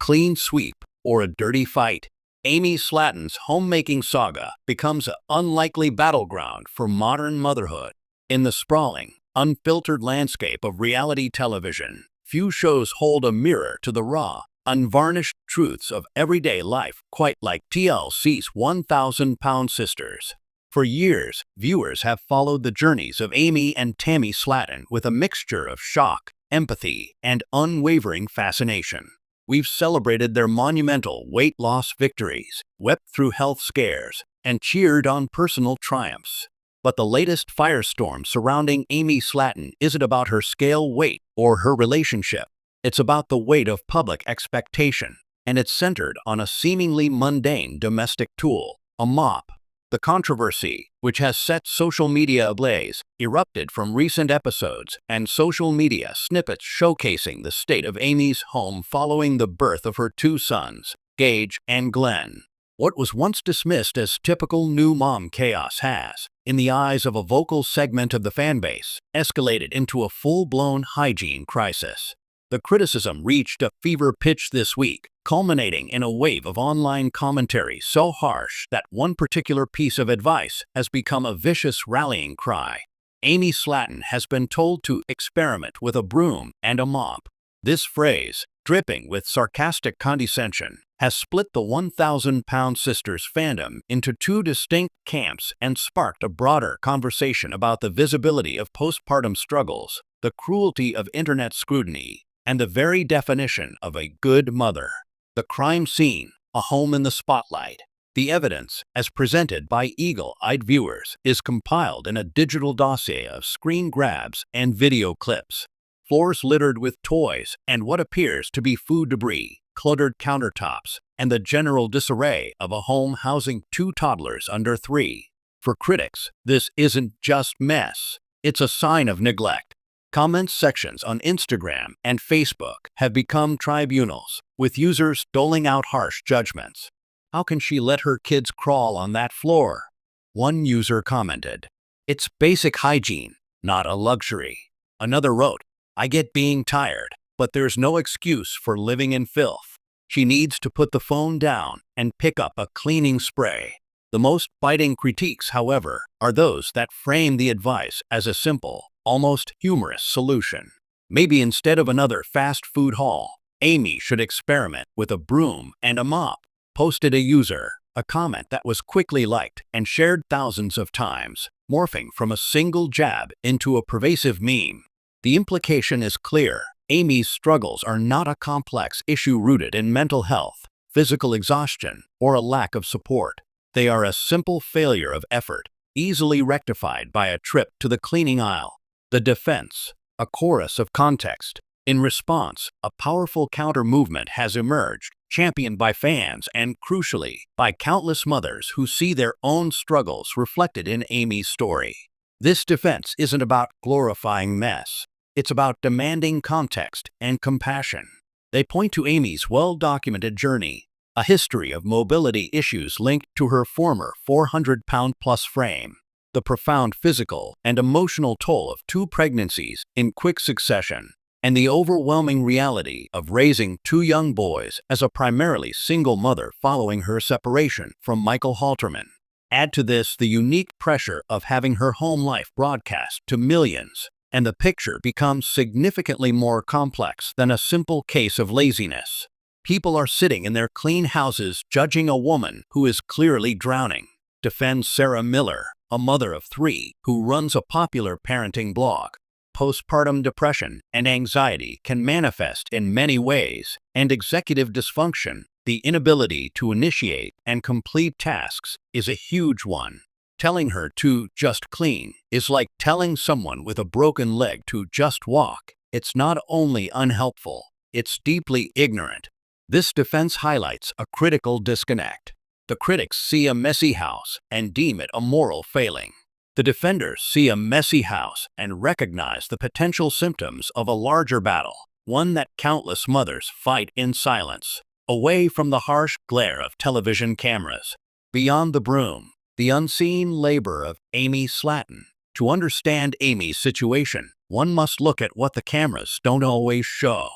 clean sweep, or a dirty fight, Amy Slaton's homemaking saga becomes an unlikely battleground for modern motherhood. In the sprawling, unfiltered landscape of reality television, few shows hold a mirror to the raw, unvarnished truths of everyday life quite like TLC's 1,000-Pound Sisters. For years, viewers have followed the journeys of Amy and Tammy Slaton with a mixture of shock, empathy, and unwavering fascination. We've celebrated their monumental weight loss victories, wept through health scares, and cheered on personal triumphs. But the latest firestorm surrounding Amy Slaton isn't about her scale weight or her relationship. It's about the weight of public expectation, and it's centered on a seemingly mundane domestic tool, a mop. The controversy, which has set social media ablaze, erupted from recent episodes and social media snippets showcasing the state of Amy's home following the birth of her two sons, Gage and Glenn. What was once dismissed as typical new mom chaos has, in the eyes of a vocal segment of the fanbase, escalated into a full-blown hygiene crisis. The criticism reached a fever pitch this week, culminating in a wave of online commentary so harsh that one particular piece of advice has become a vicious rallying cry. Amy Slaton has been told to experiment with a broom and a mop. This phrase, dripping with sarcastic condescension, has split the 1,000-Pound Sisters fandom into two distinct camps and sparked a broader conversation about the visibility of postpartum struggles, the cruelty of internet scrutiny, and the very definition of a good mother. The crime scene, a home in the spotlight. The evidence, as presented by eagle-eyed viewers, is compiled in a digital dossier of screen grabs and video clips. Floors littered with toys and what appears to be food debris, cluttered countertops, and the general disarray of a home housing two toddlers under 3. For critics, this isn't just mess. It's a sign of neglect. Comment sections on Instagram and Facebook have become tribunals, with users doling out harsh judgments. How can she let her kids crawl on that floor? One user commented, "It's basic hygiene, not a luxury." Another wrote, "I get being tired, but there's no excuse for living in filth. She needs to put the phone down and pick up a cleaning spray." The most biting critiques, however, are those that frame the advice as a simple, almost humorous solution. Maybe instead of another fast food haul, Amy should experiment with a broom and a mop, posted a user, a comment that was quickly liked and shared thousands of times, morphing from a single jab into a pervasive meme. The implication is clear. Amy's struggles are not a complex issue rooted in mental health, physical exhaustion, or a lack of support. They are a simple failure of effort, easily rectified by a trip to the cleaning aisle. The defense, a chorus of context. In response, a powerful counter-movement has emerged, championed by fans and, crucially, by countless mothers who see their own struggles reflected in Amy's story. This defense isn't about glorifying mess. It's about demanding context and compassion. They point to Amy's well-documented journey, a history of mobility issues linked to her former 400-pound-plus frame, the profound physical and emotional toll of 2 pregnancies in quick succession, and the overwhelming reality of raising 2 young boys as a primarily single mother following her separation from Michael Halterman. Add to this the unique pressure of having her home life broadcast to millions, and the picture becomes significantly more complex than a simple case of laziness. People are sitting in their clean houses judging a woman who is clearly drowning, defends Sarah Miller, a mother of 3 who runs a popular parenting blog. Postpartum depression and anxiety can manifest in many ways, and executive dysfunction, the inability to initiate and complete tasks, is a huge one. Telling her to just clean is like telling someone with a broken leg to just walk. It's not only unhelpful, it's deeply ignorant. This defense highlights a critical disconnect. The critics see a messy house and deem it a moral failing. The defenders see a messy house and recognize the potential symptoms of a larger battle, one that countless mothers fight in silence, away from the harsh glare of television cameras. Beyond the broom, the unseen labor of Amy Slaton. To understand Amy's situation, one must look at what the cameras don't always show.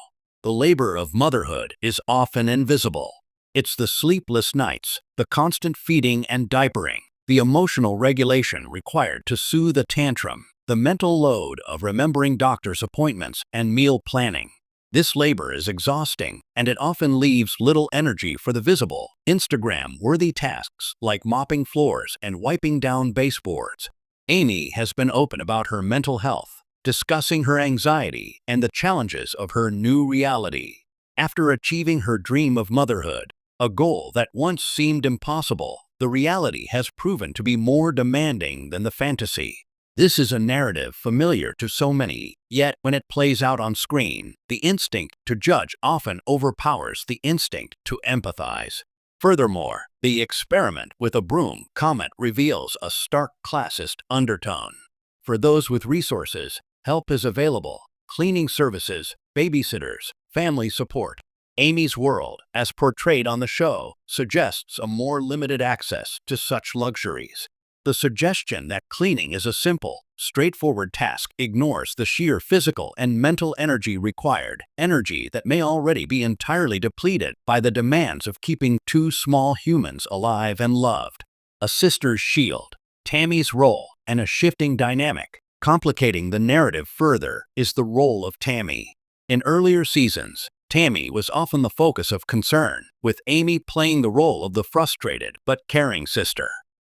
The the labor of motherhood is often invisible. It's the sleepless nights, the constant feeding and diapering, the emotional regulation required to soothe a tantrum, the mental load of remembering doctor's appointments and meal planning. This labor is exhausting, and it often leaves little energy for the visible, Instagram-worthy tasks like mopping floors and wiping down baseboards. Amy has been open about her mental health, discussing her anxiety and the challenges of her new reality. After achieving her dream of motherhood, a goal that once seemed impossible, the reality has proven to be more demanding than the fantasy. This is a narrative familiar to so many, yet when it plays out on screen, the instinct to judge often overpowers the instinct to empathize. Furthermore, the experiment with a broom comment reveals a stark classist undertone. For those with resources, help is available: cleaning services, babysitters, family support. Amy's world, as portrayed on the show, suggests a more limited access to such luxuries. The suggestion that cleaning is a simple, straightforward task ignores the sheer physical and mental energy required, energy that may already be entirely depleted by the demands of keeping two small humans alive and loved. A sister's shield, Tammy's role, and a shifting dynamic. Complicating the narrative further is the role of Tammy. In earlier seasons, Tammy was often the focus of concern, with Amy playing the role of the frustrated but caring sister.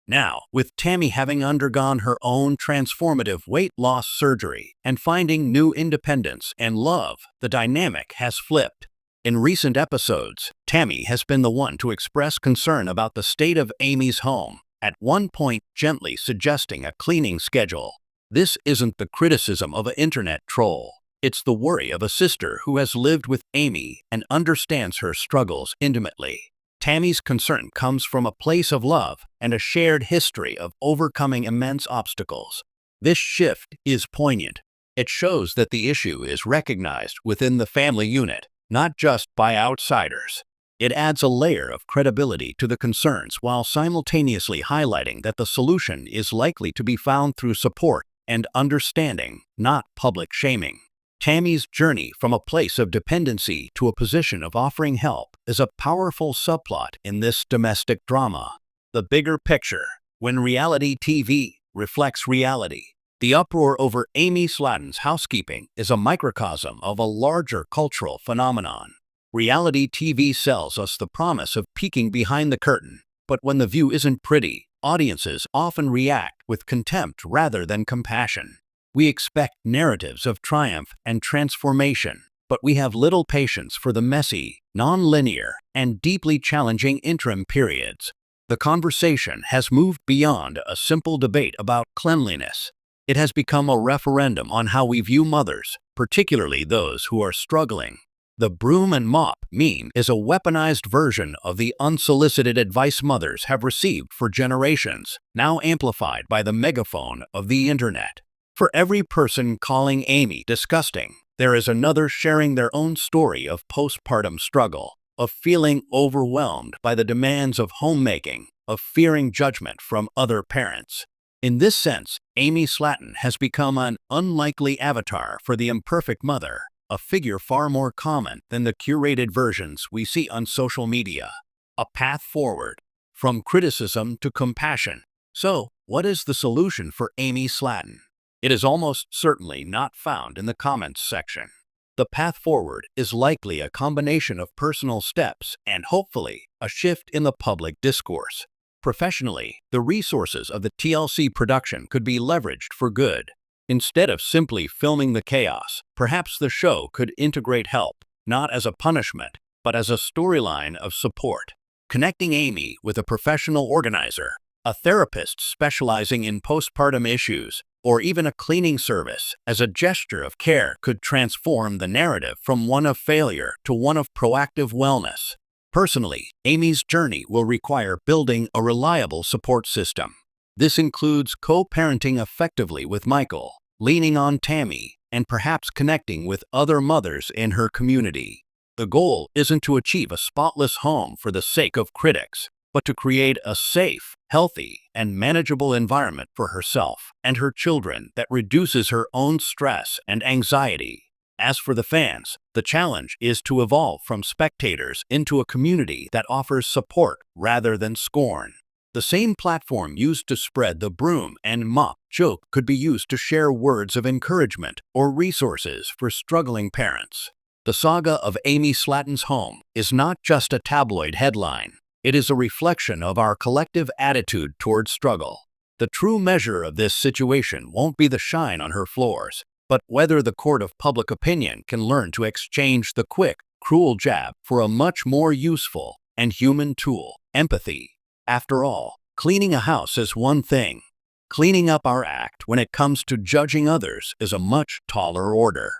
Now, with Tammy having undergone her own transformative weight loss surgery and finding new independence and love, the dynamic has flipped. In recent episodes, Tammy has been the one to express concern about the state of Amy's home, at one point gently suggesting a cleaning schedule. This isn't the criticism of an internet troll. It's the worry of a sister who has lived with Amy and understands her struggles intimately. Tammy's concern comes from a place of love and a shared history of overcoming immense obstacles. This shift is poignant. It shows that the issue is recognized within the family unit, not just by outsiders. It adds a layer of credibility to the concerns while simultaneously highlighting that the solution is likely to be found through support and understanding, not public shaming. Tammy's journey from a place of dependency to a position of offering help is a powerful subplot in this domestic drama. The bigger picture, when reality TV reflects reality. The uproar over Amy Slaton's housekeeping is a microcosm of a larger cultural phenomenon. Reality TV sells us the promise of peeking behind the curtain, but when the view isn't pretty, audiences often react with contempt rather than compassion. We expect narratives of triumph and transformation, but we have little patience for the messy, non-linear, and deeply challenging interim periods. The conversation has moved beyond a simple debate about cleanliness. It has become a referendum on how we view mothers, particularly those who are struggling. The broom and mop meme is a weaponized version of the unsolicited advice mothers have received for generations, now amplified by the megaphone of the internet. For every person calling Amy disgusting, there is another sharing their own story of postpartum struggle, of feeling overwhelmed by the demands of homemaking, of fearing judgment from other parents. In this sense, Amy Slaton has become an unlikely avatar for the imperfect mother, a figure far more common than the curated versions we see on social media. A path forward, from criticism to compassion. So, what is the solution for Amy Slaton? It is almost certainly not found in the comments section. The path forward is likely a combination of personal steps and, hopefully, a shift in the public discourse. Professionally, the resources of the TLC production could be leveraged for good. Instead of simply filming the chaos, perhaps the show could integrate help, not as a punishment, but as a storyline of support. Connecting Amy with a professional organizer, a therapist specializing in postpartum issues, or even a cleaning service as a gesture of care could transform the narrative from one of failure to one of proactive wellness. Personally, Amy's journey will require building a reliable support system. This includes co-parenting effectively with Michael, leaning on Tammy, and perhaps connecting with other mothers in her community. The goal isn't to achieve a spotless home for the sake of critics, but to create a safe, healthy, and manageable environment for herself and her children that reduces her own stress and anxiety. As for the fans, the challenge is to evolve from spectators into a community that offers support rather than scorn. The same platform used to spread the broom and mop joke could be used to share words of encouragement or resources for struggling parents. The saga of Amy Slaton's home is not just a tabloid headline. It is a reflection of our collective attitude toward struggle. The true measure of this situation won't be the shine on her floors, but whether the court of public opinion can learn to exchange the quick, cruel jab for a much more useful and human tool, empathy. After all, cleaning a house is one thing. Cleaning up our act when it comes to judging others is a much taller order.